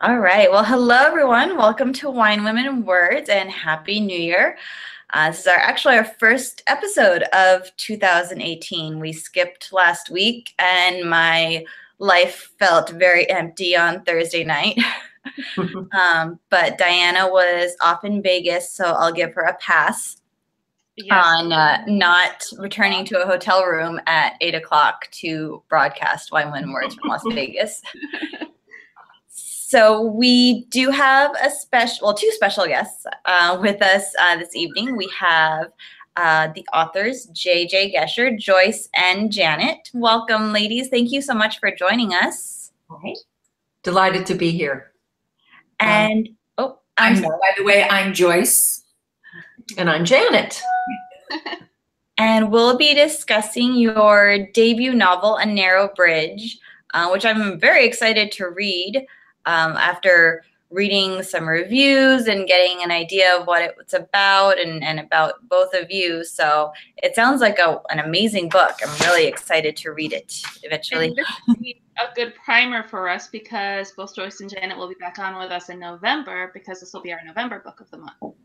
All right. Well, hello, everyone. Welcome to Wine, Women, and Words, and Happy New Year. This is actually our first episode of 2018. We skipped last week, and my life felt very empty on Thursday night. But Diana was off in Vegas, so I'll give her a pass on not returning to a hotel room at 8 o'clock to broadcast Wine, Women, and Words from Las Vegas. So we do have two special guests with us this evening. We have the authors, J.J. Gesher, Joyce and Janet. Welcome, ladies. Thank you so much for joining us. Okay. Delighted to be here. And, by the way, I'm Joyce. And I'm Janet. And we'll be discussing your debut novel, A Narrow Bridge, which I'm very excited to read. After reading some reviews and getting an idea of what it's about and about both of you. So it sounds like an amazing book. I'm really excited to read it eventually. And this will be a good primer for us because both Joyce and Janet will be back on with us in November because this will be our November book of the month.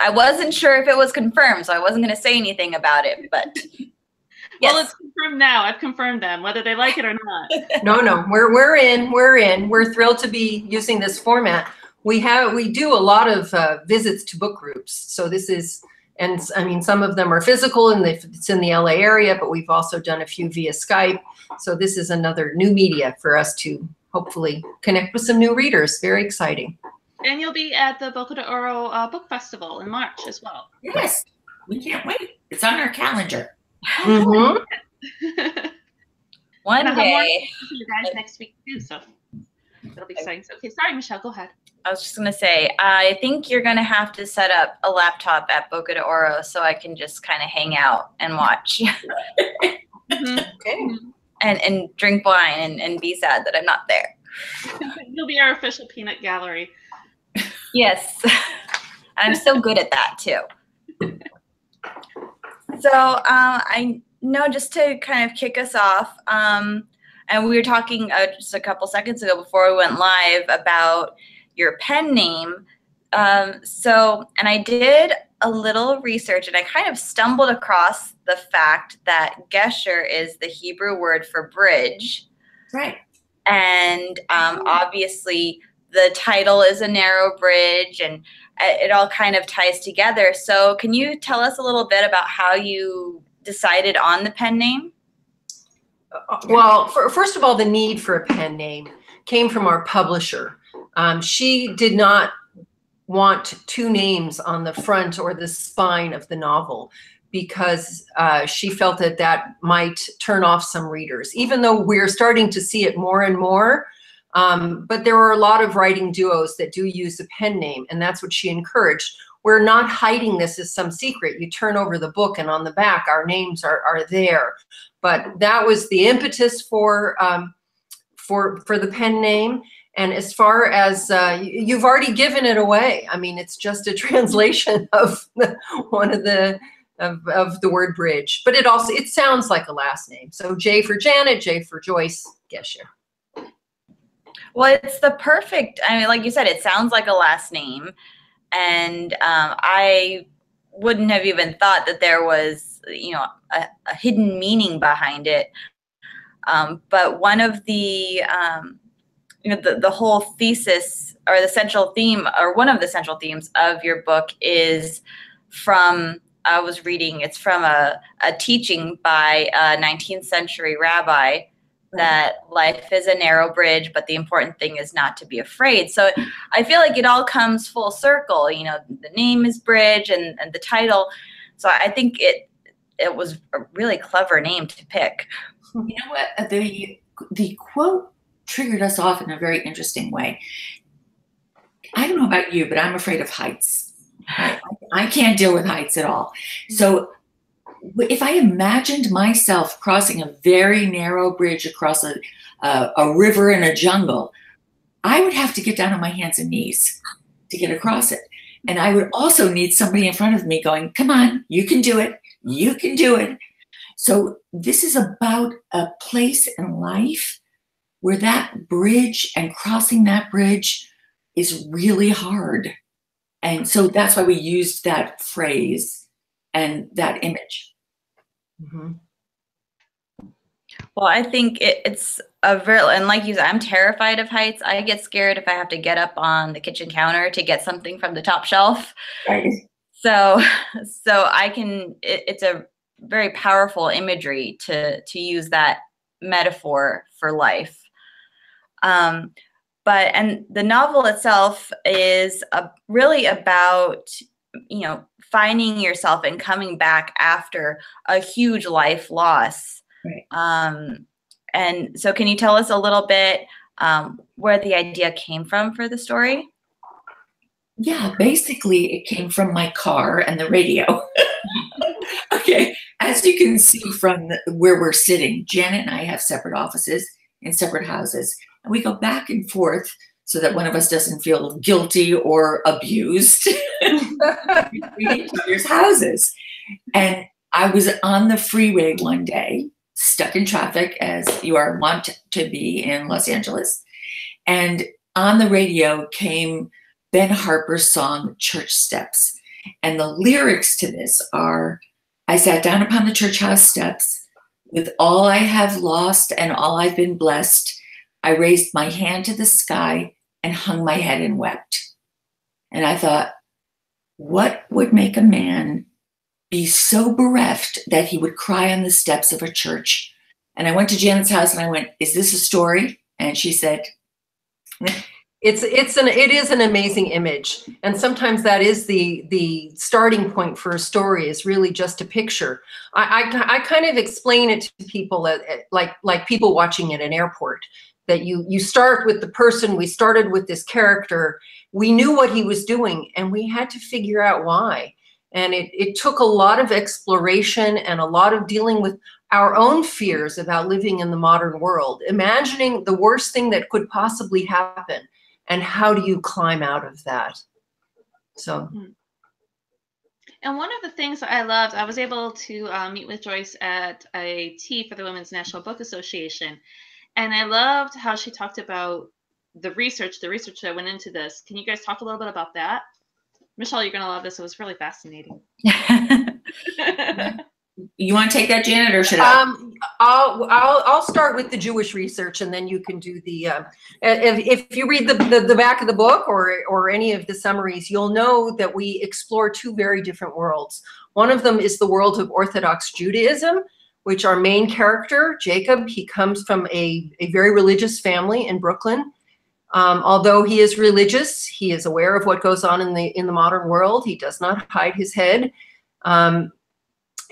I wasn't sure if it was confirmed, so I wasn't going to say anything about it, but... Yes. Well, it's confirmed now. I've confirmed them, whether they like it or not. No, we're in. We're thrilled to be using this format. We do a lot of visits to book groups. So this is, and I mean, some of them are physical and it's in the LA area, but we've also done a few via Skype. So this is another new media for us to hopefully connect with some new readers. Very exciting. And you'll be at the Boca de Oro Book Festival in March as well. Yes, we can't wait. It's on our calendar. Mm-hmm. One day. You guys next week too, so it'll be exciting. So, okay, sorry, Michelle, go ahead. I was just gonna say, I think you're gonna have to set up a laptop at Boca de Oro so I can just kind of hang out and watch. Okay. And drink wine and be sad that I'm not there. You'll be our official peanut gallery. Yes, I'm so good at that too. So I know, just to kind of kick us off, and we were talking just a couple seconds ago before we went live about your pen name. And I did a little research and I kind of stumbled across the fact that Gesher is the Hebrew word for bridge. Right. And obviously the title is A Narrow Bridge, and it all kind of ties together. So can you tell us a little bit about how you decided on the pen name? Well, first of all, the need for a pen name came from our publisher. She did not want two names on the front or the spine of the novel because she felt that might turn off some readers, even though we're starting to see it more and more. But there are a lot of writing duos that do use a pen name, and that's what she encouraged. We're not hiding this as some secret. You turn over the book and on the back, our names are there. But that was the impetus for the pen name. And as far as you've already given it away. I mean, it's just a translation of one of the word bridge, but it sounds like a last name. So J for Janet, J for Joyce, Gesher. Well, it's the perfect, I mean, like you said, it sounds like a last name. And I wouldn't have even thought that there was, a hidden meaning behind it. But one of the whole thesis, or the central theme, or one of the central themes of your book is from, I was reading, it's from a teaching by a 19th century rabbi, that life is a narrow bridge, but the important thing is not to be afraid. So I feel like it all comes full circle. The name is Bridge and the title. So I think it was a really clever name to pick. You know what? The quote triggered us off in a very interesting way. I don't know about you, but I'm afraid of heights. I can't deal with heights at all. So if I imagined myself crossing a very narrow bridge across a river in a jungle, I would have to get down on my hands and knees to get across it. And I would also need somebody in front of me going, come on, you can do it. You can do it. So this is about a place in life where that bridge and crossing that bridge is really hard. And so that's why we used that phrase and that image. Mm-hmm. Well, I think it's a very, and like you said, I'm terrified of heights. I get scared if I have to get up on the kitchen counter to get something from the top shelf. Right. So I can, it's a very powerful imagery to use that metaphor for life. And the novel itself is really about, finding yourself and coming back after a huge life loss. Right. And so can you tell us a little bit where the idea came from for the story? Yeah, basically it came from my car and the radio. Okay, as you can see from where we're sitting, Janet and I have separate offices in separate houses. And we go back and forth so that one of us doesn't feel guilty or abused between each other's houses. And I was on the freeway one day, stuck in traffic, as you are wont to be in Los Angeles. And on the radio came Ben Harper's song, Church Steps. And the lyrics to this are, I sat down upon the church house steps, with all I have lost and all I've been blessed. I raised my hand to the sky and hung my head and wept. And I thought, what would make a man be so bereft that he would cry on the steps of a church? And I went to Janet's house and I went, is this a story? And she said, it is an amazing image. And sometimes that is the starting point for a story, is really just a picture. I kind of explain it to people like people watching at an airport, that you start with the person. We started with this character. We knew what he was doing and we had to figure out why. And it took a lot of exploration and a lot of dealing with our own fears about living in the modern world, imagining the worst thing that could possibly happen. And how do you climb out of that? So. And one of the things that I loved, I was able to meet with Joyce at a tea for the Women's National Book Association. And I loved how she talked about the research that went into this. Can you guys talk a little bit about that? Michelle, you're going to love this. It was really fascinating. You want to take that, Janet, or should I? I'll start with the Jewish research, and then you can do the. If you read the back of the book or any of the summaries, you'll know that we explore two very different worlds. One of them is the world of Orthodox Judaism, which our main character, Jacob, he comes from a very religious family in Brooklyn. Although he is religious, he is aware of what goes on in the modern world. He does not hide his head.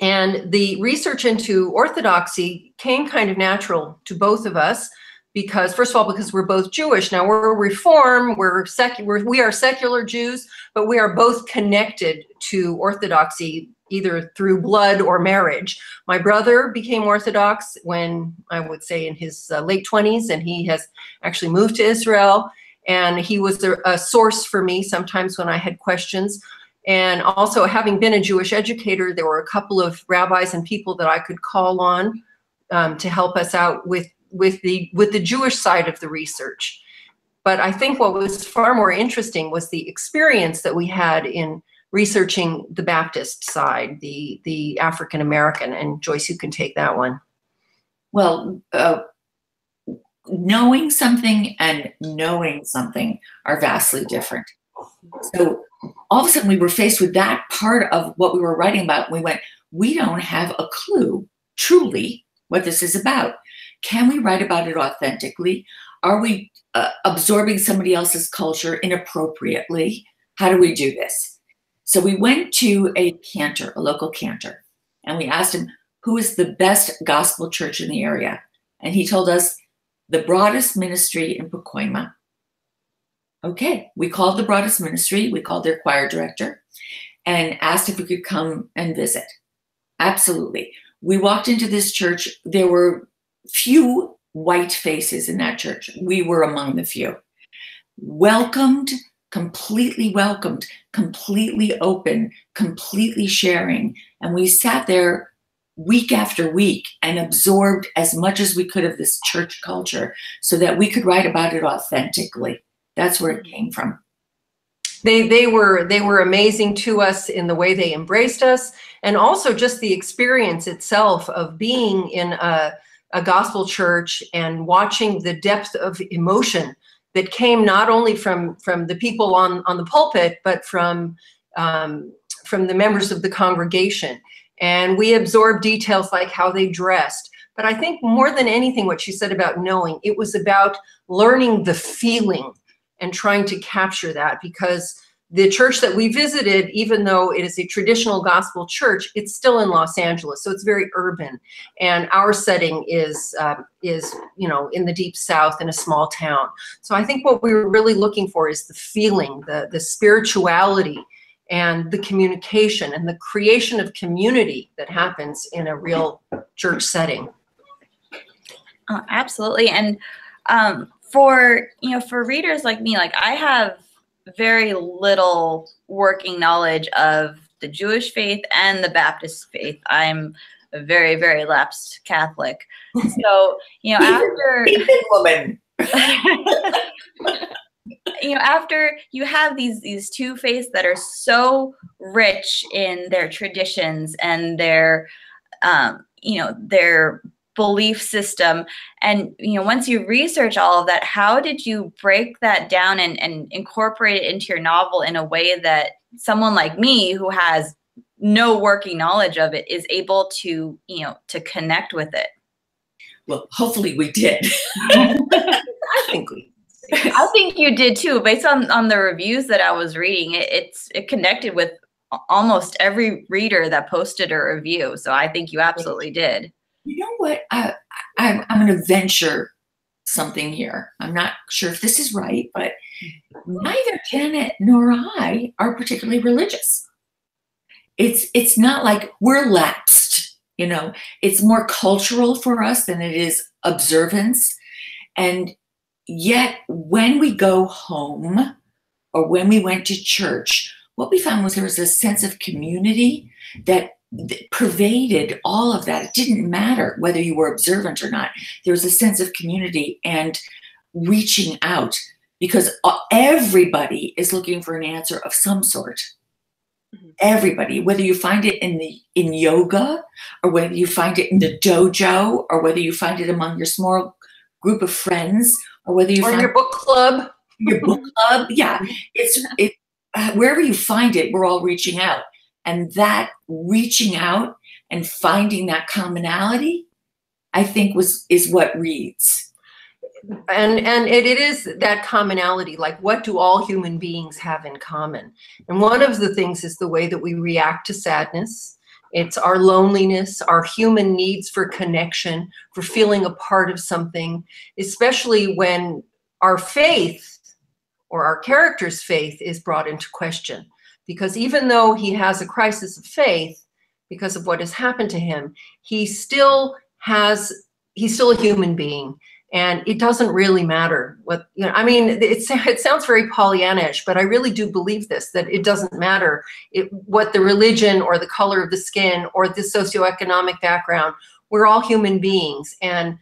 And the research into Orthodoxy came kind of natural to both of us because, first of all, because we're both Jewish. Now we're Reform, we are secular Jews, but we are both connected to Orthodoxy either through blood or marriage. My brother became Orthodox when, I would say, in his late 20s, and he has actually moved to Israel. And he was a source for me sometimes when I had questions. And also, having been a Jewish educator, there were a couple of rabbis and people that I could call on to help us out with the Jewish side of the research. But I think what was far more interesting was the experience that we had in researching the Baptist side, the African American. And Joyce, you can take that one. Well, knowing something and knowing something are vastly different. So all of a sudden we were faced with that part of what we were writing about. We went, we don't have a clue truly what this is about. Can we write about it authentically? Are we absorbing somebody else's culture inappropriately? How do we do this? So we went to a cantor, a local cantor, and we asked him, who is the best gospel church in the area? And he told us, the Broadest Ministry in Pacoima. Okay, we called the Broadest Ministry, we called their choir director, and asked if we could come and visit. Absolutely. We walked into this church. There were few white faces in that church. We were among the few. Welcomed, completely open, completely sharing. And we sat there week after week and absorbed as much as we could of this church culture so that we could write about it authentically. That's where it came from. They were amazing to us in the way they embraced us, and also just the experience itself of being in a gospel church and watching the depth of emotion that came not only from the people on the pulpit, but from the members of the congregation. And we absorbed details like how they dressed. But I think more than anything, what she said about knowing, it was about learning the feeling and trying to capture that, because the church that we visited, even though it is a traditional gospel church, it's still in Los Angeles, so it's very urban. And our setting is you know, in the deep South in a small town. So I think what we were really looking for is the feeling, the spirituality, and the communication and the creation of community that happens in a real church setting. Oh, absolutely. And for readers like me, like I have very little working knowledge of the Jewish faith and the Baptist faith. I'm a very, very lapsed Catholic. So, after woman. After you have these two faiths that are so rich in their traditions and their belief system, and once you research all of that, how did you break that down and incorporate it into your novel in a way that someone like me, who has no working knowledge of it, is able to connect with it? Well, hopefully we did. I think you did too. Based on the reviews that I was reading, it connected with almost every reader that posted a review. So I think you absolutely did. You know what? I'm going to venture something here. I'm not sure if this is right, but neither Janet nor I are particularly religious. It's not like we're lapsed, It's more cultural for us than it is observance. And yet, when we go home or when we went to church, what we found was there was a sense of community that pervaded all of that. It didn't matter whether you were observant or not. There was a sense of community and reaching out, because everybody is looking for an answer of some sort. Everybody, whether you find it in yoga, or whether you find it in the dojo, or whether you find it among your small group of friends, or whether you find your book club. Your book club, yeah. Wherever you find it, we're all reaching out. And that reaching out and finding that commonality, I think is what reads. And it is that commonality, like what do all human beings have in common? And one of the things is the way that we react to sadness. It's our loneliness, our human needs for connection, for feeling a part of something, especially when our faith or our character's faith is brought into question. Because even though he has a crisis of faith because of what has happened to him, he's still a human being. And it doesn't really matter what, it sounds very Pollyannish, but I really do believe this, that it doesn't matter what the religion or the color of the skin or the socioeconomic background. We're all human beings. And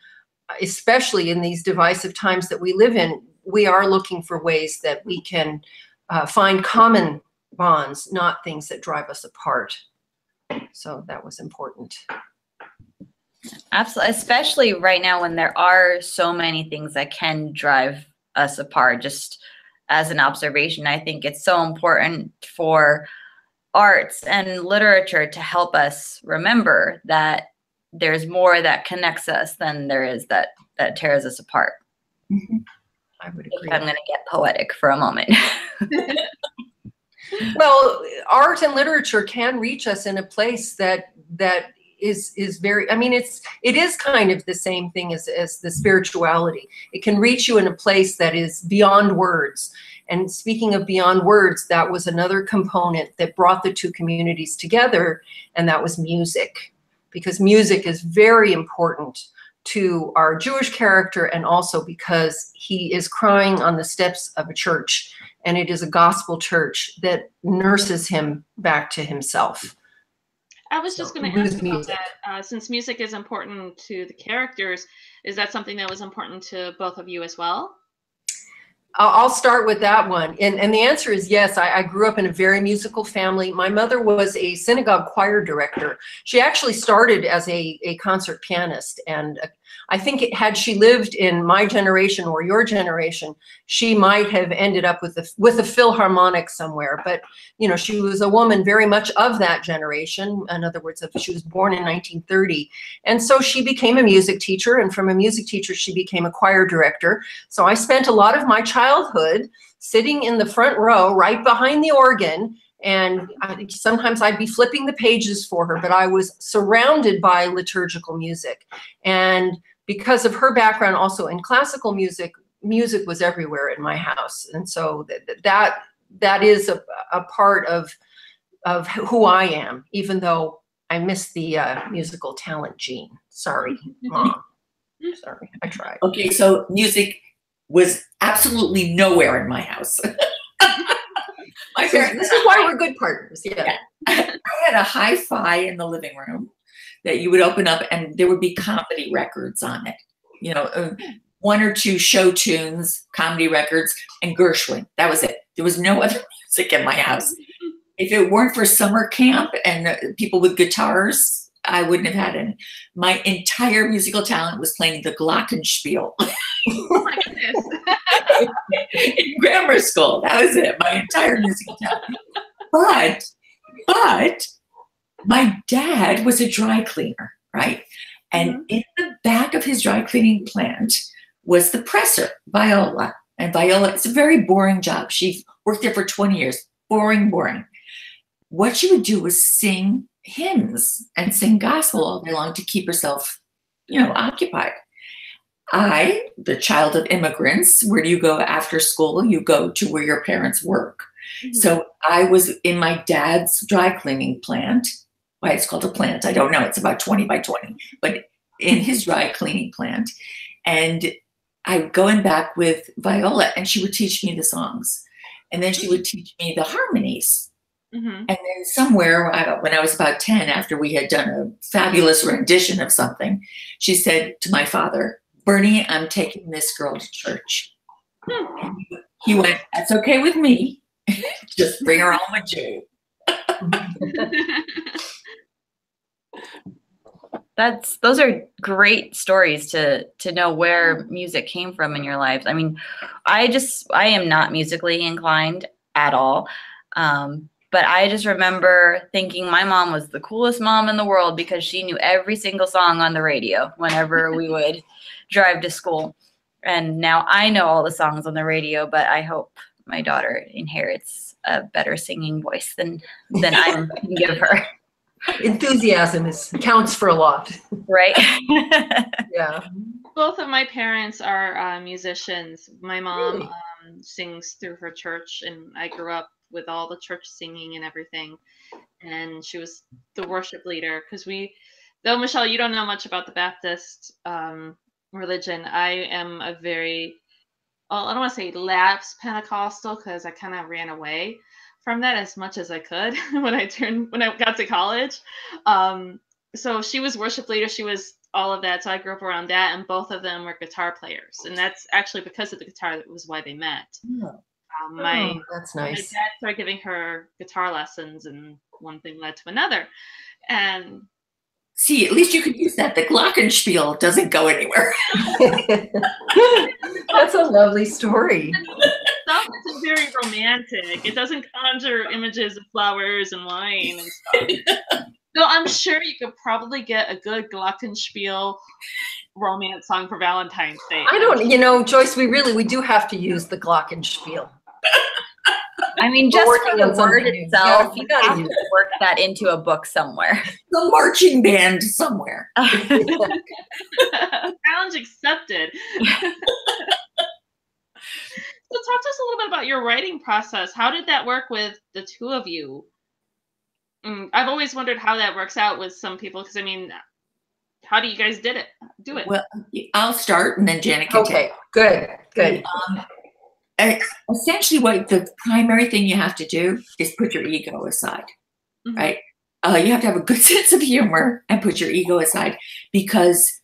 especially in these divisive times that we live in, we are looking for ways that we can find common bonds, not things that drive us apart. So that was important. Absolutely, especially right now when there are so many things that can drive us apart. Just as an observation, I think it's so important for arts and literature to help us remember that there's more that connects us than there is that tears us apart. Mm-hmm. I would agree. I'm going to get poetic for a moment. Well, art and literature can reach us in a place that is very, it is kind of the same thing as the spirituality. It can reach you in a place that is beyond words. And speaking of beyond words, that was another component that brought the two communities together, and that was music. Because music is very important to our Jewish character, and also because he is crying on the steps of a church, and it is a gospel church that nurses him back to himself. I was So just going it to was ask about music. that. Since music is important to the characters, is that something that was important to both of you as well? I'll start with that one. And the answer is yes. I grew up in a very musical family. My mother was a synagogue choir director. She actually started as a concert pianist. And I think had she lived in my generation or your generation, she might have ended up with a philharmonic somewhere. But, you know, she was a woman very much of that generation. In other words, she was born in 1930. And so she became a music teacher. And from a music teacher, she became a choir director. So I spent a lot of my childhood sitting in the front row right behind the organ, and sometimes I'd be flipping the pages for her, but I was surrounded by liturgical music. And because of her background also in classical music, music was everywhere in my house. And so that is a part of who I am, even though I miss the musical talent gene. Sorry, Mom. Sorry, I tried. Okay, so music was absolutely nowhere in my house. This is why we're good partners. Yeah. I had a hi-fi in the living room that you would open up, and there would be comedy records on it. You know, one or two show tunes, comedy records, and Gershwin. That was it. There was no other music in my house. If it weren't for summer camp and people with guitars, I wouldn't have had any. My entire musical talent was playing the glockenspiel. Oh my goodness. In grammar school. That was it. My entire musical talent. But my dad was a dry cleaner, right? And in the back of his dry cleaning plant was the presser, Viola. And Viola, it's a very boring job. She worked there for 20 years. Boring. What she would do was sing hymns and sing gospel all day long to keep herself, you know, occupied. I, the child of immigrants, where do you go after school? You go to where your parents work. So I was in my dad's dry cleaning plant. Why it's called a plant, I don't know. It's about 20 by 20, but in his dry cleaning plant. And I would go in back with Viola, and she would teach me the songs. And then she would teach me the harmonies. And then somewhere when I was about 10, after we had done a fabulous rendition of something, she said to my father, "Bernie, I'm taking this girl to church." And he went, "That's okay with me. Just bring her home with you." Those are great stories to know where music came from in your lives. I mean, I am not musically inclined at all. But I just remember thinking my mom was the coolest mom in the world because she knew every single song on the radio whenever we would drive to school. And now I know all the songs on the radio, but I hope my daughter inherits a better singing voice than I can give her. Enthusiasm counts for a lot. Right? Yeah. Both of my parents are musicians. My mom Really? sings through her church, and I grew up with all the church singing and everything. And she was the worship leader because though Michelle, you don't know much about the Baptist religion, I am a very, well, I don't want to say lapsed Pentecostal because I kind of ran away from that as much as I could when I got to college. So she was worship leader. She was all of that. So I grew up around that, and both of them were guitar players. And that's actually because of the guitar that was why they met. That's My nice. dad started giving her guitar lessons, and one thing led to another. And See, at least you could use that. The glockenspiel doesn't go anywhere. That's a lovely story. stuff is very romantic. It doesn't conjure images of flowers and wine and stuff. So I'm sure you could probably get a good glockenspiel romance song for Valentine's Day. I don't, Joyce, we do have to use the glockenspiel. I mean, just for the word itself, you have to work that into a book somewhere. The marching band somewhere. Challenge accepted. So talk to us a little bit about your writing process. How did that work with the two of you? I've always wondered how that works out with some people, because I mean, how do you guys do it? Well, I'll start and then Janet can take. Okay, good. Essentially, what the primary thing you have to do is put your ego aside, right? You have to have a good sense of humor and put your ego aside, because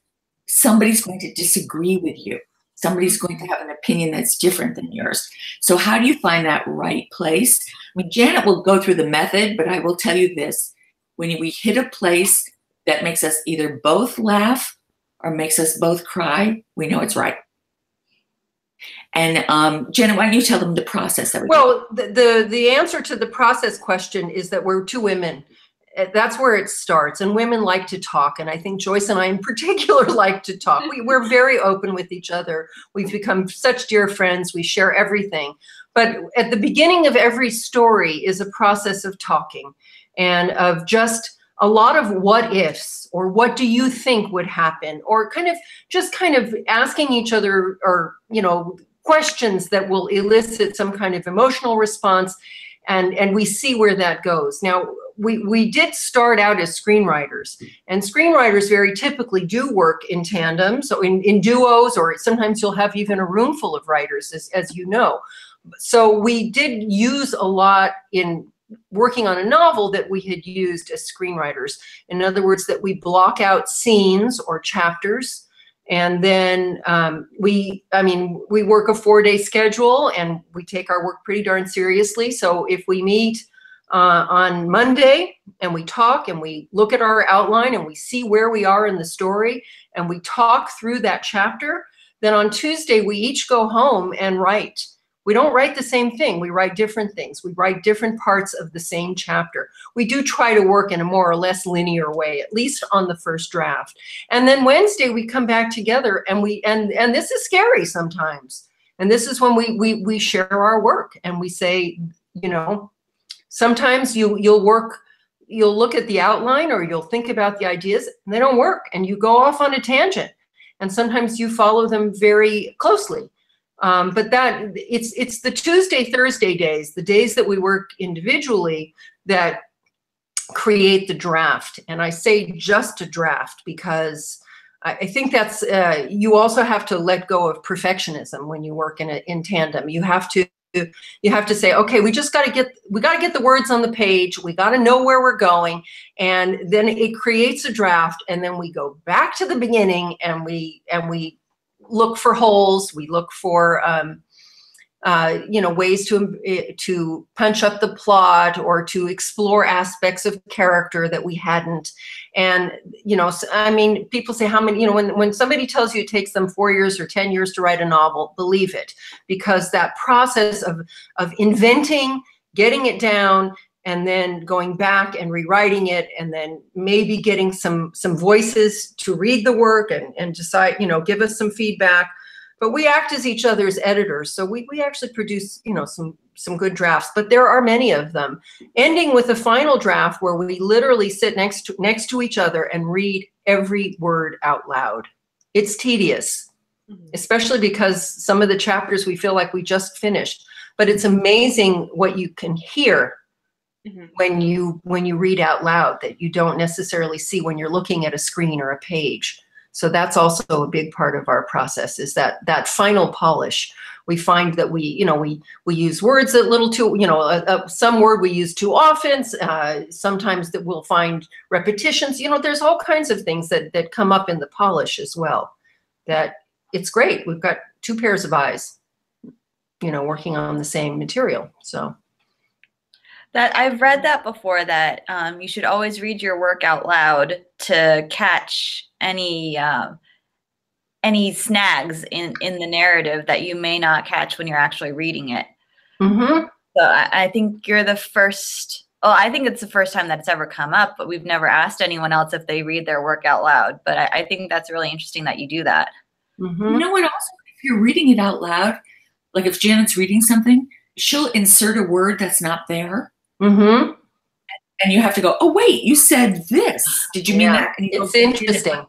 somebody's going to disagree with you. Somebody's going to have an opinion that's different than yours. So how do you find that right place? I mean, Janet will go through the method, but I will tell you this. When we hit a place that makes us either both laugh or makes us both cry, we know it's right. And Janet, why don't you tell them the process that we're doing? The answer to the process question is that we're two women. That's where it starts. And women like to talk. And I think Joyce and I in particular like to talk. We're very open with each other. We've become such dear friends. We share everything. But at the beginning of every story is a process of talking and of just a lot of what ifs, or what do you think would happen, or kind of asking each other, or, questions that will elicit some kind of emotional response. And we see where that goes. Now, we did start out as screenwriters, and screenwriters very typically do work in tandem, so in duos, or sometimes you'll have even a room full of writers, as you know. So we did use a lot in working on a novel that we had used as screenwriters. In other words, that we block out scenes or chapters, and then we work a 4-day schedule, and we take our work pretty darn seriously. So if we meet on Monday and we talk and we look at our outline and we see where we are in the story and we talk through that chapter, then on Tuesday we each go home and write. We don't write the same thing. We write different things. We write different parts of the same chapter. We do try to work in a more or less linear way, at least on the first draft. And then Wednesday we come back together, and and this is scary sometimes. And this is when we share our work, and we say, sometimes you'll look at the outline, or you'll think about the ideas, and they don't work, and you go off on a tangent. And sometimes you follow them very closely. But it's the Tuesday, Thursday days, the days that we work individually, that create the draft. And I say just a draft because I think that's, you also have to let go of perfectionism when you work in tandem. You have to say, okay, we got to get the words on the page. We got to know where we're going. And then it creates a draft. And then we go back to the beginning, and we look for holes. We look for, ways to punch up the plot, or to explore aspects of character that we hadn't. And, people say how many, when somebody tells you it takes them 4 years or 10 years to write a novel, believe it, because that process of inventing, getting it down, and then going back and rewriting it, and then maybe getting some voices to read the work and decide, give us some feedback. But we act as each other's editors, so we actually produce, some good drafts. But there are many of them, ending with a final draft where we literally sit next to each other and read every word out loud. It's tedious, especially because some of the chapters we feel like we just finished. But it's amazing what you can hear when you read out loud that you don't necessarily see when you're looking at a screen or a page. So that's also a big part of our process, is that final polish. We find that we use words a little too, some word we use too often. Sometimes that we'll find repetitions. There's all kinds of things that come up in the polish as well. That it's great. We've got two pairs of eyes, working on the same material. So. That I've read that before, that you should always read your work out loud to catch any snags in the narrative that you may not catch when you're actually reading it. So I think you're the first. Well, I think it's the first time that it's ever come up, but we've never asked anyone else if they read their work out loud. But I think that's really interesting that you do that. You know what? Also, if you're reading it out loud, like if Janet's reading something, she'll insert a word that's not there. And you have to go, oh, wait, you said this. Did you mean that? And it's interesting.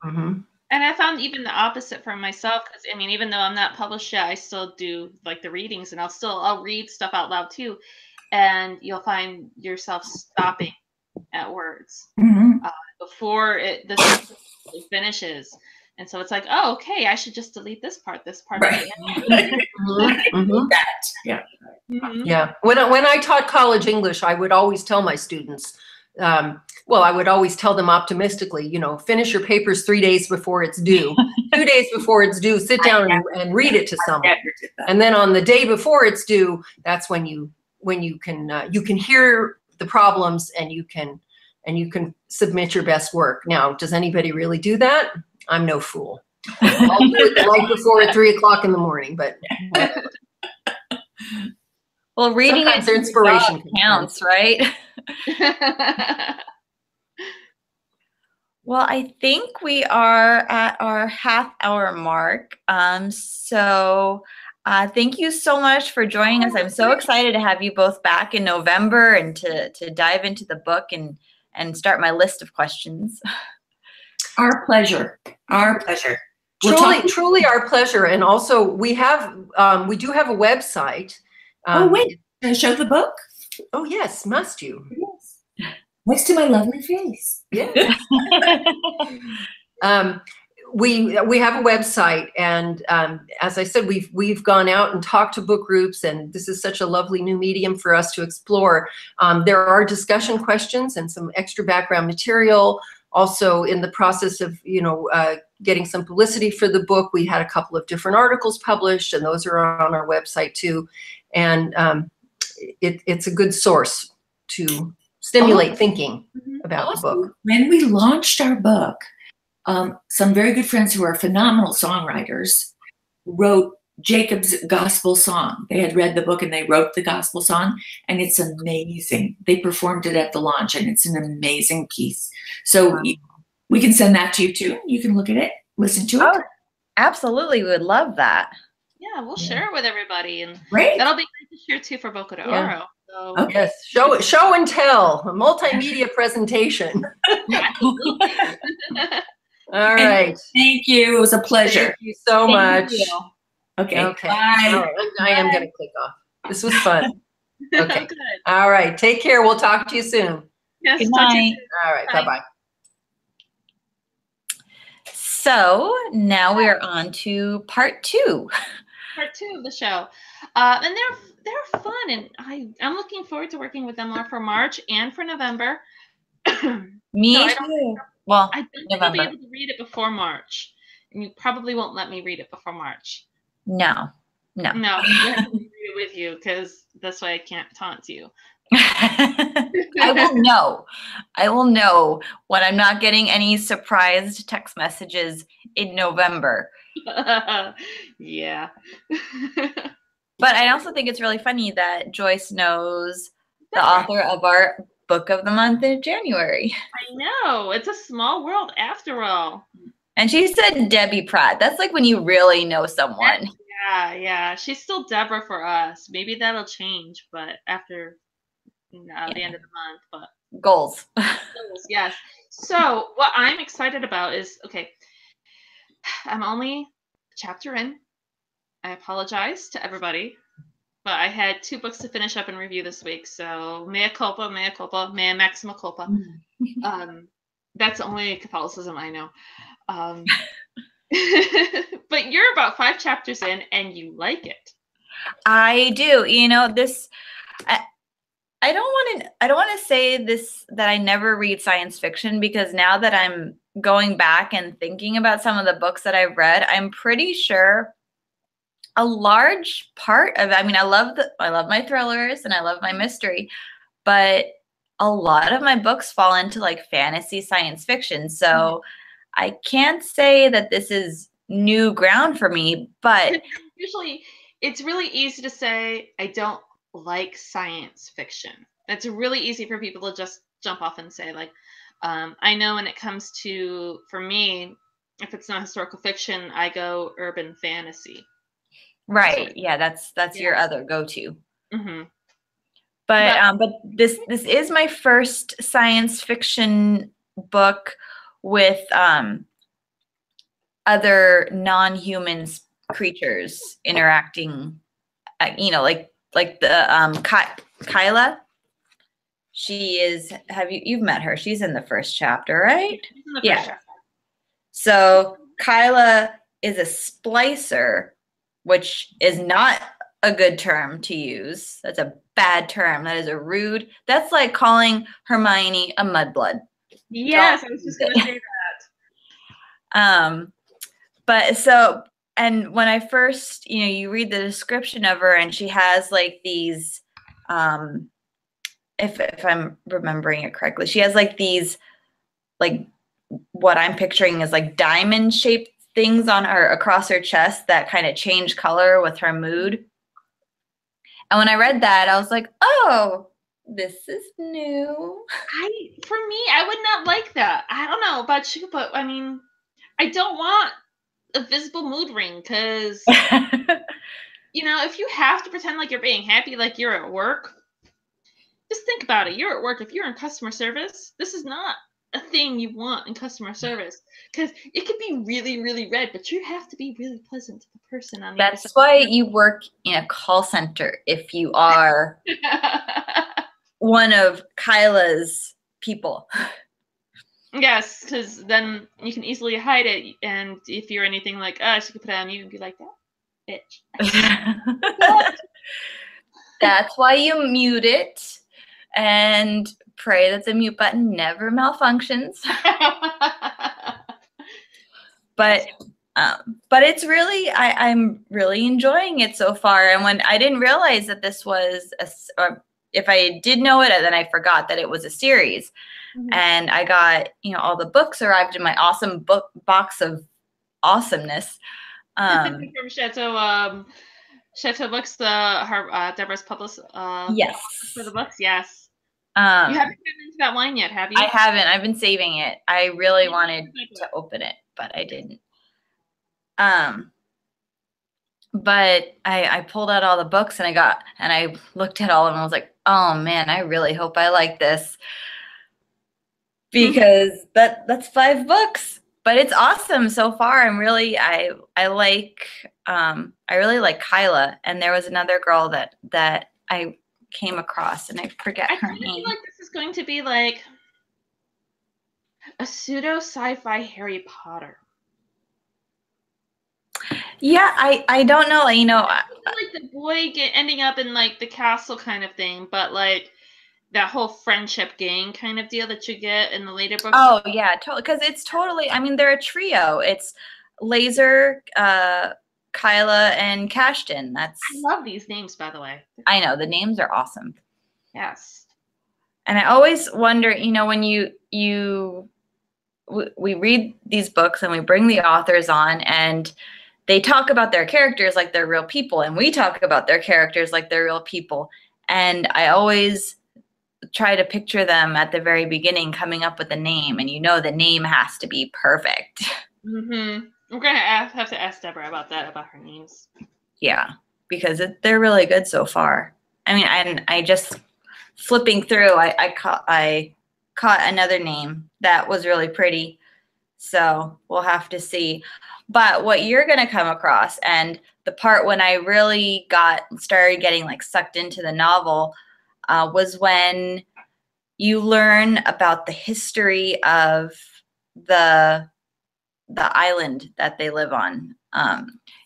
And I found even the opposite for myself, because even though I'm not published yet, I still do like the readings, and I'll read stuff out loud too. And you'll find yourself stopping at words before the sentence finishes. And so it's like, oh, okay, I should just delete this part. Right. Yeah. Yeah. When I taught college English, I would always tell my students, I would always tell them optimistically, finish your papers 3 days before it's due. 2 days before it's due, sit down and read it to someone. And then on the day before it's due, that's when you can hear the problems and you can submit your best work. Now, does anybody really do that? I'm no fool. I'll do it the night before at 3 o'clock in the morning, but whatever. Well, reading sometimes their inspiration counts, right? Well, I think we are at our half-hour mark. So thank you so much for joining us. I'm so excited to have you both back in November and to dive into the book and start my list of questions. Our pleasure. Our pleasure. Truly our pleasure. And also we do have a website. Oh, wait, can I show the book? Oh, yes, must you? Yes. Next to my lovely face. Yes. We have a website, and as I said, we've gone out and talked to book groups, and this is such a lovely new medium for us to explore. There are discussion questions and some extra background material. Also, in the process of getting some publicity for the book, we had a couple of different articles published, and those are on our website too. And it's a good source to stimulate thinking about the book. When we launched our book, some very good friends who are phenomenal songwriters wrote Jacob's gospel song. They had read the book and they wrote the gospel song, and it's amazing. They performed it at the launch, and it's an amazing piece. So we can send that to you too. You can look at it, listen to it. Oh, absolutely. We would love that. Yeah, we'll share it with everybody, and great. That'll be great to share too for Boca de Oro. Yeah. So. Okay. Yes, show and tell, a multimedia presentation. All right. Thank you. It was a pleasure. Thank you so much. You. Okay. Okay. Bye. All right. I am going to click off. This was fun. Okay. Good. All right. Take care. We'll talk to you soon. Yes, Good talk to you night. soon. All right. Bye-bye. So now we are on to part 2. Part 2 of the show, and they're fun, and I'm looking forward to working with them more for March and for November. Me So too. Well, I don't think I'll be able to read it before March, and you probably won't let me read it before March. No. No, I have to read it with you because this way I can't taunt you. I will know when I'm not getting any surprised text messages in November. Yeah. But I also think it's really funny that Joyce knows the author of our book of the month in January. I know. It's a small world after all. And she said Debbie Pratt. That's like when you really know someone. Yeah. She's still Deborah for us. Maybe that'll change, but after the end of the month. But Goals. Yes. So what I'm excited about is, I'm only a chapter in. I apologize to everybody, but I had 2 books to finish up and review this week. So mea culpa, mea maxima culpa. That's only Catholicism I know. But you're about 5 chapters in and you like it. I do. I don't want to say this that I never read science fiction, because now that I'm going back and thinking about some of the books that I've read, I'm pretty sure a large part of it, I love my thrillers and I love my mystery, but a lot of my books fall into like fantasy science fiction. So I can't say that this is new ground for me, but usually it's really easy to say I don't like science fiction. It's really easy for people to just jump off and say, like, I know when it comes to, for me, if it's not historical fiction, I go urban fantasy. Right. Yeah, that's your other go-to. Mm-hmm. But this is my first science fiction book with other non-human creatures interacting. Like the Kyla. She is. You've met her? She's in the first chapter, right? She's in the first chapter. So Kyla is a splicer, which is not a good term to use. That's a bad term. That is a rude. That's like calling Hermione a mudblood. Yes, I was just going to say that. But so, and when I first, you read the description of her, and she has like these, if I'm remembering it correctly, she has like these, like what I'm picturing is like diamond shaped things on her across her chest that kind of change color with her mood. And when I read that, I was like, oh, this is new. For me, I would not like that. I don't know about you, but I mean, I don't want a visible mood ring because, if you have to pretend like you're being happy, like you're at work, just think about it. You're at work. If you're in customer service, this is not a thing you want in customer service because it could be really, really red, but you have to be really pleasant to the person on the other side. That's why you work in a call center if you are one of Kyla's people. Yes, because then you can easily hide it, and if you're anything like us, you can put it on you and be like, that bitch. That's why you mute it and pray that the mute button never malfunctions. But it's really, I'm really enjoying it so far. And when I didn't realize that this was or if I did know it, then I forgot that it was a series. Mm-hmm. And I got, all the books arrived in my awesome book box of awesomeness. From Chateau Books, Deborah's published. Yes. For the books, yes. You haven't gotten into that line yet, have you? I haven't. I've been saving it. I really wanted to open it, but I didn't. But I pulled out all the books and I looked at all of them and I was like, oh man, I really hope I like this. Because that's 5 books. But it's awesome so far. I really like Kyla, and there was another girl that I came across, and I forget her name. I feel like this is going to be like a pseudo sci-fi Harry Potter. Yeah, I don't know. I like the boy ending up in like the castle kind of thing, but like that whole friendship gang kind of deal that you get in the later books. Oh yeah, totally. Because it's totally. I mean, they're a trio. It's Laser, Kyla, and Cashton. I love these names, by the way. I know the names are awesome. Yes. And I always wonder, when we read these books and we bring the authors on and they talk about their characters like they're real people, and we talk about their characters like they're real people. And I always try to picture them at the very beginning coming up with a name, and the name has to be perfect. Mm-hmm. I'm going to have to ask Deborah about that, about her names. Yeah, because they're really good so far. I mean, I just flipping through, I caught another name that was really pretty. So we'll have to see. But what you're going to come across, and the part when I really started getting like sucked into the novel, was when you learn about the history of the island that they live on.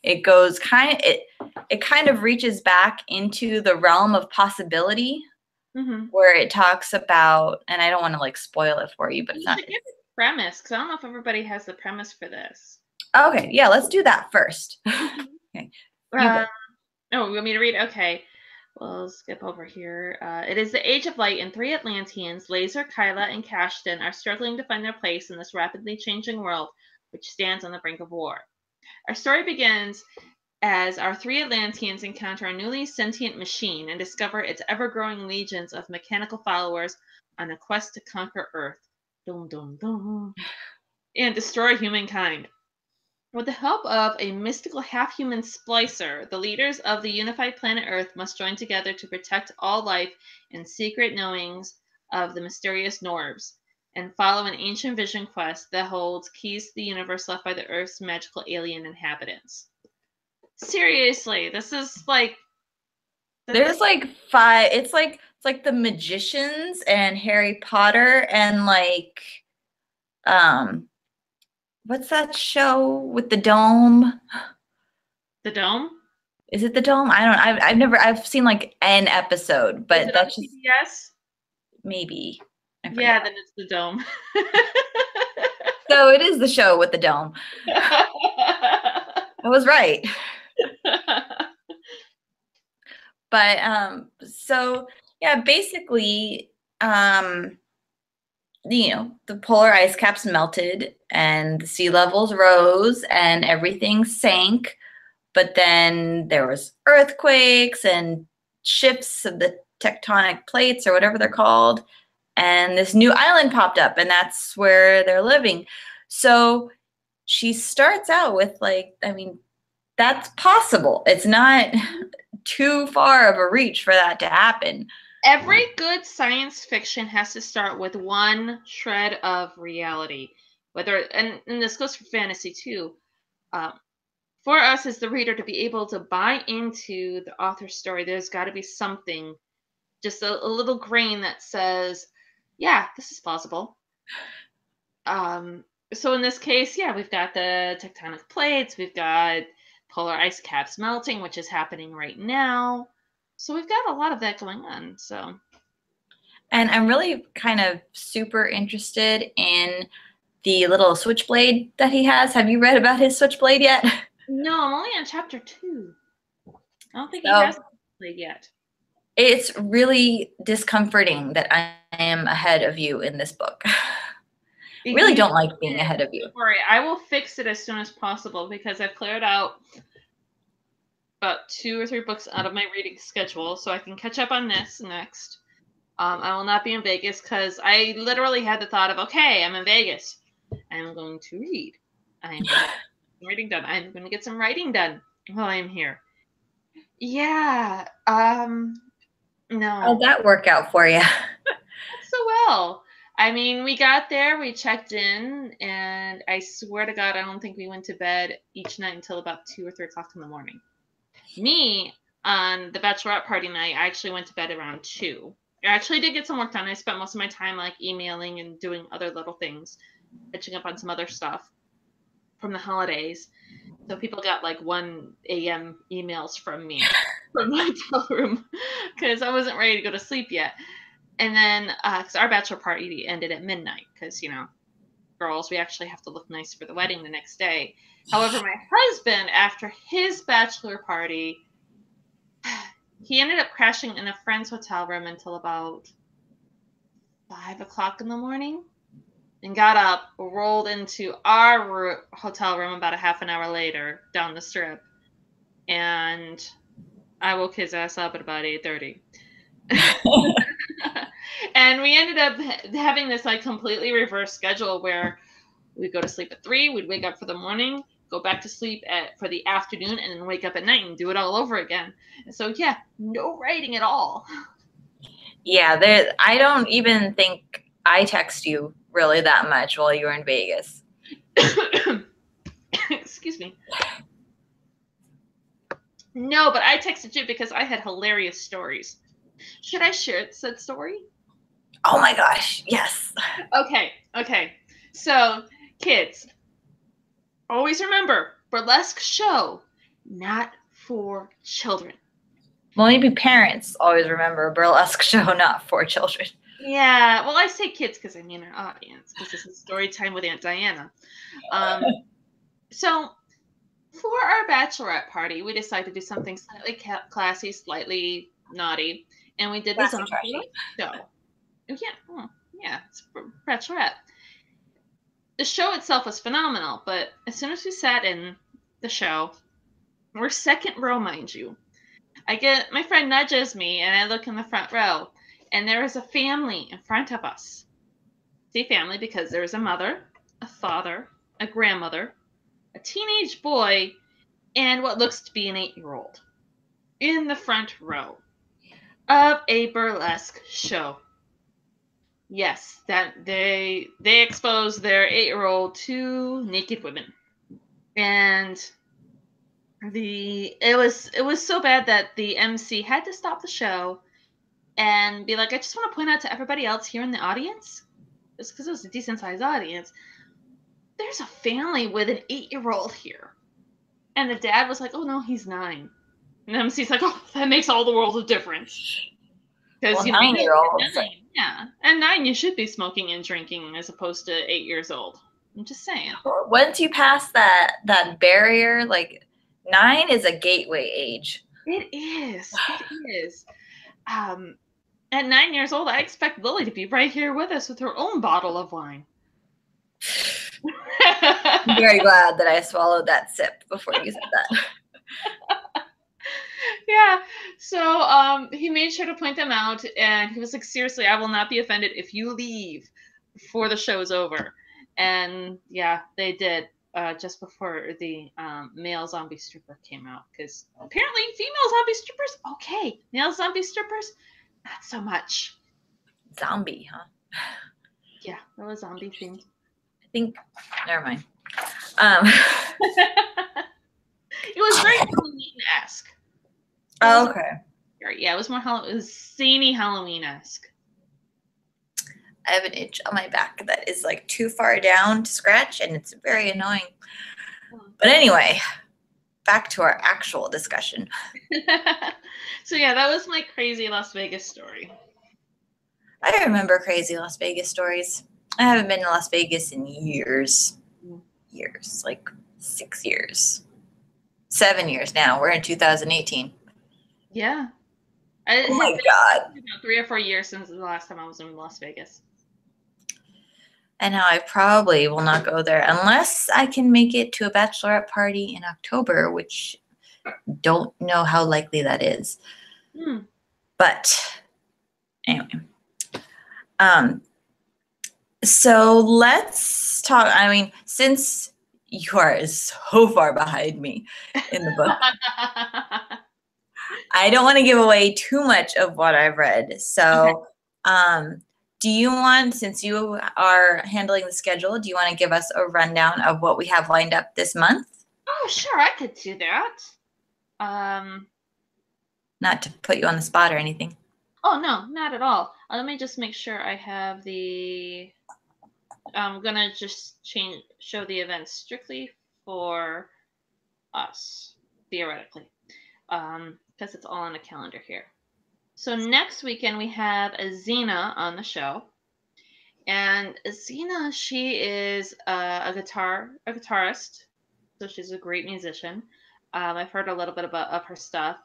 It goes it kind of reaches back into the realm of possibility, mm-hmm. where it talks about, and I don't want to like spoil it for you, but it's not. Give the premise, because I don't know if everybody has the premise for this. Okay, yeah, let's do that first. Okay. You want me to read? Okay. We'll skip over here. It is the Age of Light, and 3 Atlanteans, Laser, Kyla, and Cashton, are struggling to find their place in this rapidly changing world, which stands on the brink of war. Our story begins as our 3 Atlanteans encounter a newly sentient machine and discover its ever-growing legions of mechanical followers on a quest to conquer Earth. Dum, dum, dum. And destroy humankind. With the help of a mystical half-human splicer, the leaders of the unified planet Earth must join together to protect all life in secret knowings of the mysterious Norbs, and follow an ancient vision quest that holds keys to the universe left by the Earth's magical alien inhabitants. Seriously, this is like... There's like 5... It's like the Magicians and Harry Potter and like... what's that show with the dome? The Dome? Is it the Dome? I don't. I've seen like an episode, but that's just yes. Maybe. Yeah, then it's the Dome. So it is the show with the dome. I was right. But so yeah, basically, the polar ice caps melted and the sea levels rose and everything sank. But then there was earthquakes and shifts of the tectonic plates or whatever they're called. And this new island popped up, and that's where they're living. So she starts out with that's possible. It's not too far of a reach for that to happen. Every good science fiction has to start with one shred of reality. And this goes for fantasy too. For us as the reader to be able to buy into the author's story, there's got to be something, just a little grain that says, yeah, this is plausible. So in this case, yeah, we've got the tectonic plates, we've got polar ice caps melting, which is happening right now. So we've got a lot of that going on. And I'm really kind of super interested in the little switchblade that he has. Have you read about his switchblade yet? No, I'm only on chapter 2. I don't think he has a switchblade yet. It's really discomforting that I am ahead of you in this book. Really don't like being ahead of you. Don't worry, I will fix it as soon as possible because I've cleared out about 2 or 3 books out of my reading schedule, so I can catch up on this next. I will not be in Vegas because I literally had the thought of, okay, I'm in Vegas. I'm going to read. I'm going to get some reading done. I'm going to get some writing done while I'm here. Yeah. No. How'd that work out for you? Not so well. I mean, we got there, we checked in, and I swear to God, I don't think we went to bed each night until about 2 or 3 o'clock in the morning. Me, on the bachelorette party night, I actually went to bed around 2. I actually did get some work done. I spent most of my time emailing and doing other little things, catching up on some other stuff from the holidays. So people got 1 a.m. emails from me from my hotel room because I wasn't ready to go to sleep yet. And then, because our bachelor party ended at midnight, because, girls, we actually have to look nice for the wedding the next day. However, my husband, after his bachelor party, he ended up crashing in a friend's hotel room until about 5 o'clock in the morning and got up, rolled into our hotel room about a half an hour later down the strip. And I woke his ass up at about 8:30. And we ended up having this completely reverse schedule where we'd go to sleep at 3, we'd wake up for the morning, go back to sleep for the afternoon, and then wake up at night and do it all over again. And so, yeah, no writing at all. Yeah, I don't even think I text you really that much while you were in Vegas. Excuse me. No, but I texted you because I had hilarious stories. Should I share said story? Oh my gosh, yes. Okay. So, kids, always remember, burlesque show, not for children. Well, maybe parents always remember burlesque show, not for children. Yeah, well, I say kids because I mean our audience, because this is story time with Aunt Diana. So, for our bachelorette party, we decided to do something slightly classy, slightly naughty, and we did this on a show. Yeah, it's bachelorette. The show itself was phenomenal, but as soon as we sat in the show, we're second row, mind you. My friend nudges me, and I look in the front row, and there is a family in front of us. See, family, because there is a mother, a father, a grandmother, a teenage boy, and what looks to be an 8-year-old in the front row of a burlesque show. Yes, that they exposed their 8-year-old to naked women, and it was so bad that the MC had to stop the show and be like, I just want to point out to everybody else here in the audience, just because it was a decent sized audience, there's a family with an 8-year-old here. And the dad was like, oh no, he's 9. And MC's like, oh, that makes all the world of difference. Because, Well, you know, 9-year-olds. yeah. At 9, you should be smoking and drinking as opposed to 8 years old. I'm just saying. Once you pass that barrier, like 9 is a gateway age. It is. It is. At 9 years old, I expect Lily to be right here with us with her own bottle of wine. I'm very glad that I swallowed that sip before you said that. Yeah. So he made sure to point them out, and he was like, seriously, I will not be offended if you leave before the show's over. And yeah, they did just before the male zombie stripper came out, because apparently female zombie strippers, okay. Male zombie strippers, not so much. Zombie, huh? Yeah, that was zombie themed. I think, never mind. It was very Halloween-esque. Oh, okay. Yeah, it was more it was zany Halloween-esque. I have an itch on my back that is like too far down to scratch, and it's very annoying. But anyway, back to our actual discussion. So yeah, that was my crazy Las Vegas story. I remember crazy Las Vegas stories. I haven't been to Las Vegas in years. Years, like 6 years. 7 years now. We're in 2018. Yeah. Oh my God. About 3 or 4 years since the last time I was in Las Vegas. And now I probably will not go there unless I can make it to a bachelorette party in October, which don't know how likely that is. But anyway. So let's talk. I mean, since you are so far behind me in the book, I don't want to give away too much of what I've read. So, do you want, since you are handling the schedule, do you want to give us a rundown of what we have lined up this month? Oh, sure, I could do that. Not to put you on the spot or anything. Oh, no, not at all. Let me just make sure I have the... I'm going to just show the events strictly for us, theoretically, because it's all on a calendar here. So next weekend we have Azina on the show. And Azina, she is a guitarist. So she's a great musician. I've heard a little bit of her stuff.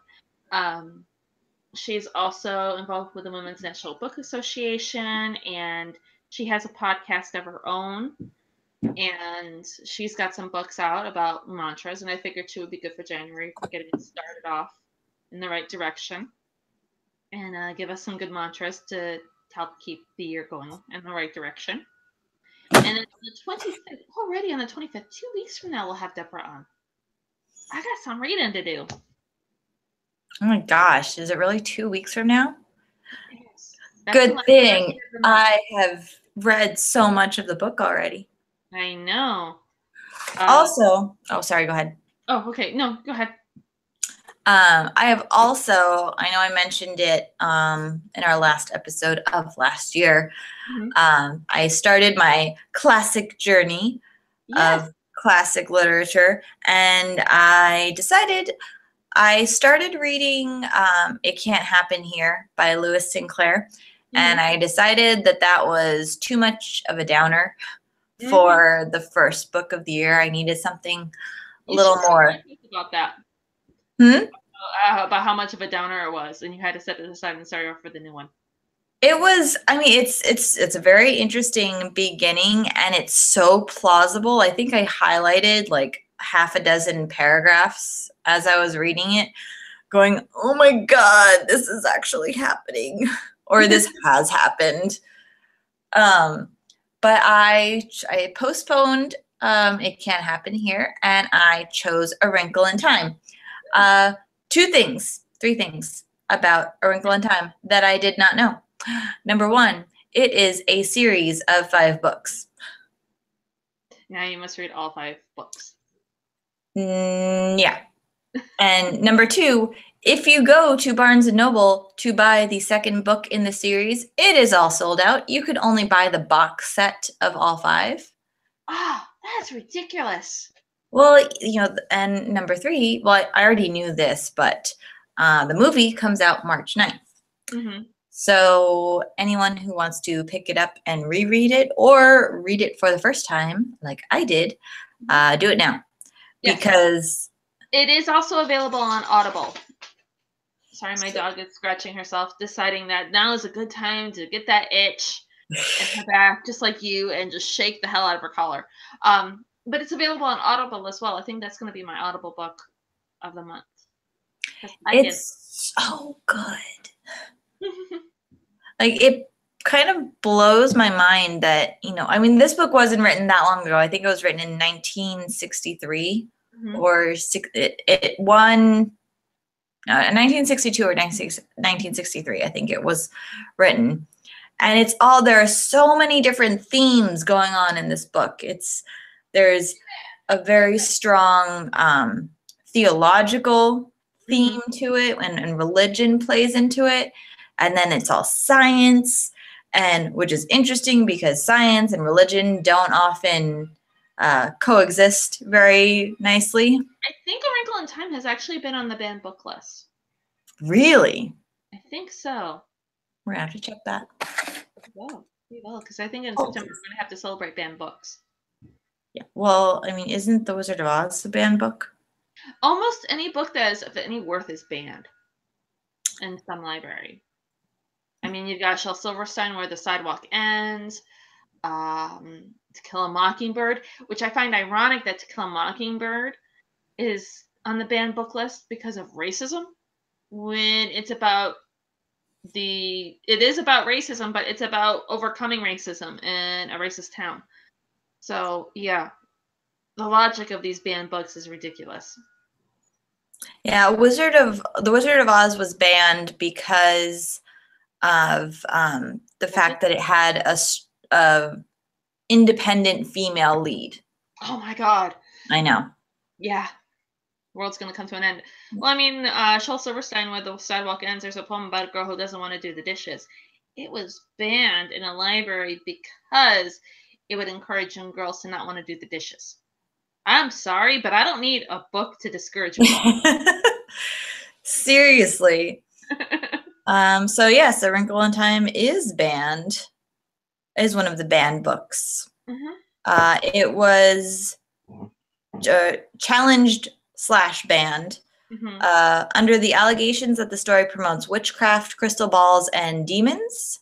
She's also involved with the Women's National Book Association, and she has a podcast of her own. And she's got some books out about mantras, and I figured she would be good for January for getting it started off in the right direction. And give us some good mantras to help keep the year going in the right direction. And then on the 25th, already on the 25th, 2 weeks from now, we'll have Deborah on. I got some reading to do. Oh my gosh, is it really 2 weeks from now? Yes. Good thing I have read so much of the book already. I know. Also, oh, sorry, go ahead. Oh, okay. No, go ahead. I have also, I know I mentioned it in our last episode of last year. I started my classic journey of classic literature, and I decided I started reading It Can't Happen Here by Lewis Sinclair, and I decided that that was too much of a downer for the first book of the year. I needed something a little more. About that. About how much of a downer it was, and you had to set it aside and start off for the new one. It was, I mean, it's a very interesting beginning, and it's so plausible. I think I highlighted like half a dozen paragraphs as I was reading it, going, oh my God, this is actually happening, or this has happened. But I postponed It Can't Happen Here, and I chose A Wrinkle in Time. 3 things about A Wrinkle in Time that I did not know. Number 1, it is a series of 5 books. Now you must read all 5 books. Yeah. And number 2, if you go to Barnes & Noble to buy the second book in the series, it is all sold out. You could only buy the box set of all 5. Oh, that's ridiculous. Well, and number 3, well, I already knew this, but the movie comes out March 9th. Mm-hmm. So anyone who wants to pick it up and reread it or read it for the first time, like I did, do it now. Yes. Because it is also available on Audible. Sorry, my dog is scratching herself, deciding that now is a good time to get that itch in her back, just like you, and just shake the hell out of her collar. But it's available on Audible as well. I think that's going to be my Audible book of the month. It's so good. Like, it kind of blows my mind that, I mean, this book wasn't written that long ago. I think it was written in 1963 or it won 1962 or 1963, I think it was written. And there are so many different themes going on in this book. There's a very strong theological theme to it, and religion plays into it. And then it's all science, which is interesting because science and religion don't often coexist very nicely. I think A Wrinkle in Time has actually been on the banned book list. Really? I think so. We're going to have to check that. We will, because I think in September we're going to have to celebrate banned books. Yeah. Well, I mean, isn't The Wizard of Oz a banned book? Almost any book that is of any worth is banned in some library. I mean, you've got Shel Silverstein, Where the Sidewalk Ends, To Kill a Mockingbird, which I find ironic that To Kill a Mockingbird is on the banned book list because of racism, when it is about racism, but it's about overcoming racism in a racist town. So yeah, the logic of these banned books is ridiculous. Yeah, The Wizard of Oz was banned because of the fact that it had a independent female lead. Oh my God. I know. Yeah. World's going to come to an end. Well, I mean, Shel Silverstein, Where the Sidewalk Ends, there's a poem about a girl who doesn't want to do the dishes. It was banned in a library because it would encourage young girls to not want to do the dishes. I'm sorry, but I don't need a book to discourage me. Seriously. So yes, A Wrinkle in Time is one of the banned books. It was challenged / banned under the allegations that the story promotes witchcraft, crystal balls, and demons.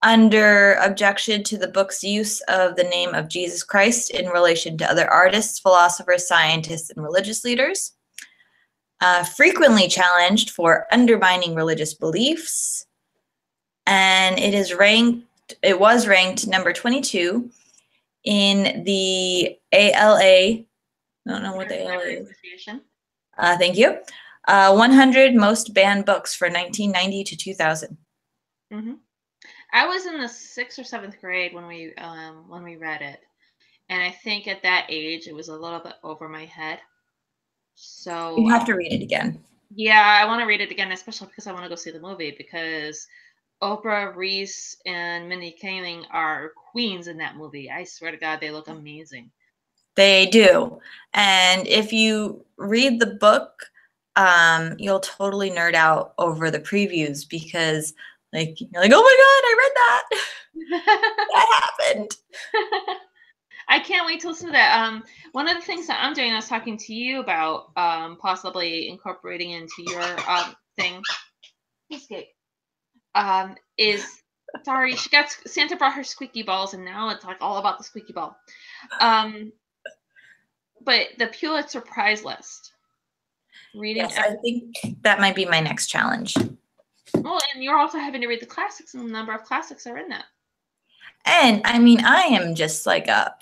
Under objection to the book's use of the name of Jesus Christ in relation to other artists, philosophers, scientists, and religious leaders. Frequently challenged for undermining religious beliefs. And it was ranked number 22 in the ALA. I don't know what the ALA is. Thank you. 100 most banned books for 1990 to 2000. I was in the 6th or 7th grade when we read it, and I think at that age it was a little bit over my head. So you have to read it again. Yeah, I want to read it again, especially because I want to go see the movie, because Oprah, Reese, and Mindy Kaling are queens in that movie. I swear to God, they look amazing. They do. And if you read the book, you'll totally nerd out over the previews, because you're like, oh my God, I read that. That happened. I can't wait to listen to that. One of the things that I'm doing, I was talking to you about possibly incorporating into your thing. Escape. Is sorry, Santa brought her squeaky balls, and now it's like all about the squeaky ball. But the Pulitzer Prize list. Reading. Yes, I think that might be my next challenge. Well, and you're also having to read the classics, and the number of classics are in that. And I mean, I am just like a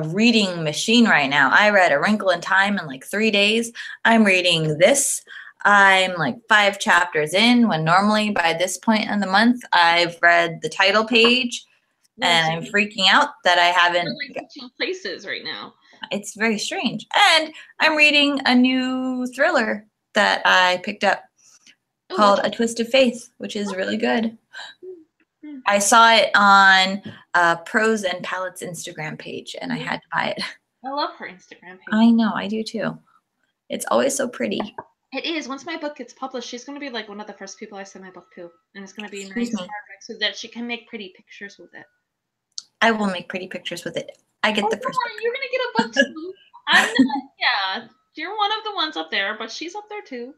reading machine right now. I read A Wrinkle in Time in like 3 days. I'm reading this. I'm like 5 chapters in, when normally by this point in the month, I've read the title page, and I'm freaking out that I haven't. You're like switching places right now. It's very strange. And I'm reading a new thriller that I picked up called A Twist of Faith, which is really good. I saw it on Prose and Palettes Instagram page, and I had to buy it. I love her Instagram page. I know, I do too. It's always so pretty. It is. Once my book gets published, she's going to be like one of the first people I send my book to. And it's going to be Excuse nice me. hardback so that she can make pretty pictures with it. I will make pretty pictures with it. I get the first book. You're going to get a book too. I'm not, yeah. You're one of the ones up there, but she's up there too.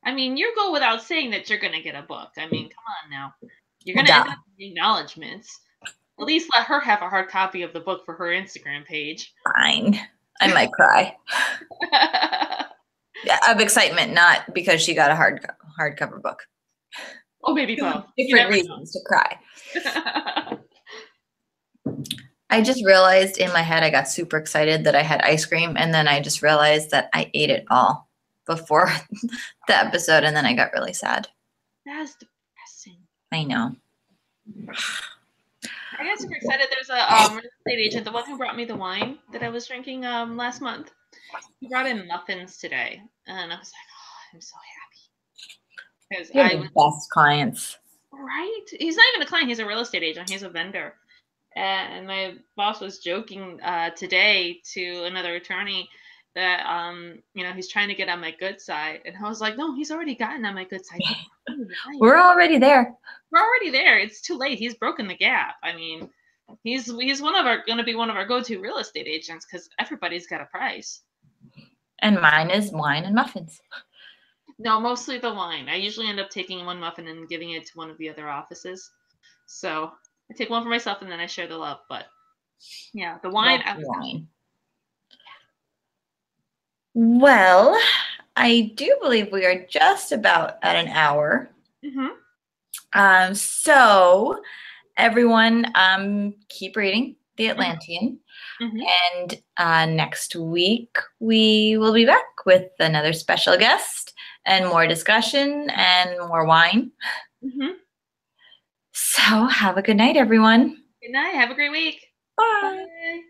I mean, you go without saying that you're going to get a book. I mean, come on now. You're going to end up with acknowledgments. At least let her have a hard copy of the book for her Instagram page. Fine. I might cry. Of excitement, not because she got a hardcover book. Oh, maybe both. Different reasons to cry. I just realized in my head I got super excited that I had ice cream, and then I just realized that I ate it all before the episode, and then I got really sad. That's depressing. I know. I got super excited. There's a real estate agent, the one who brought me the wine that I was drinking last month. He brought in muffins today, and I was like, oh, I'm so happy. Because You're the best clients. Right? He's not even a client. He's a real estate agent. He's a vendor. And my boss was joking today to another attorney that, he's trying to get on my good side. And I was like, no, he's already gotten on my good side. We're already there. We're already there. It's too late. He's broken the gap. I mean, he's going to be one of our go-to real estate agents because everybody's got a price. And mine is wine and muffins. No, mostly the wine. I usually end up taking one muffin and giving it to one of the other offices. So I take one for myself and then I share the love. But yeah, the wine. Well, I do believe we are just about at an hour. Mm-hmm. So everyone, keep reading The Atlantian. Mm-hmm. And next week we will be back with another special guest and more discussion and more wine. Mm-hmm. So have a good night, everyone. Good night. Have a great week. Bye. Bye.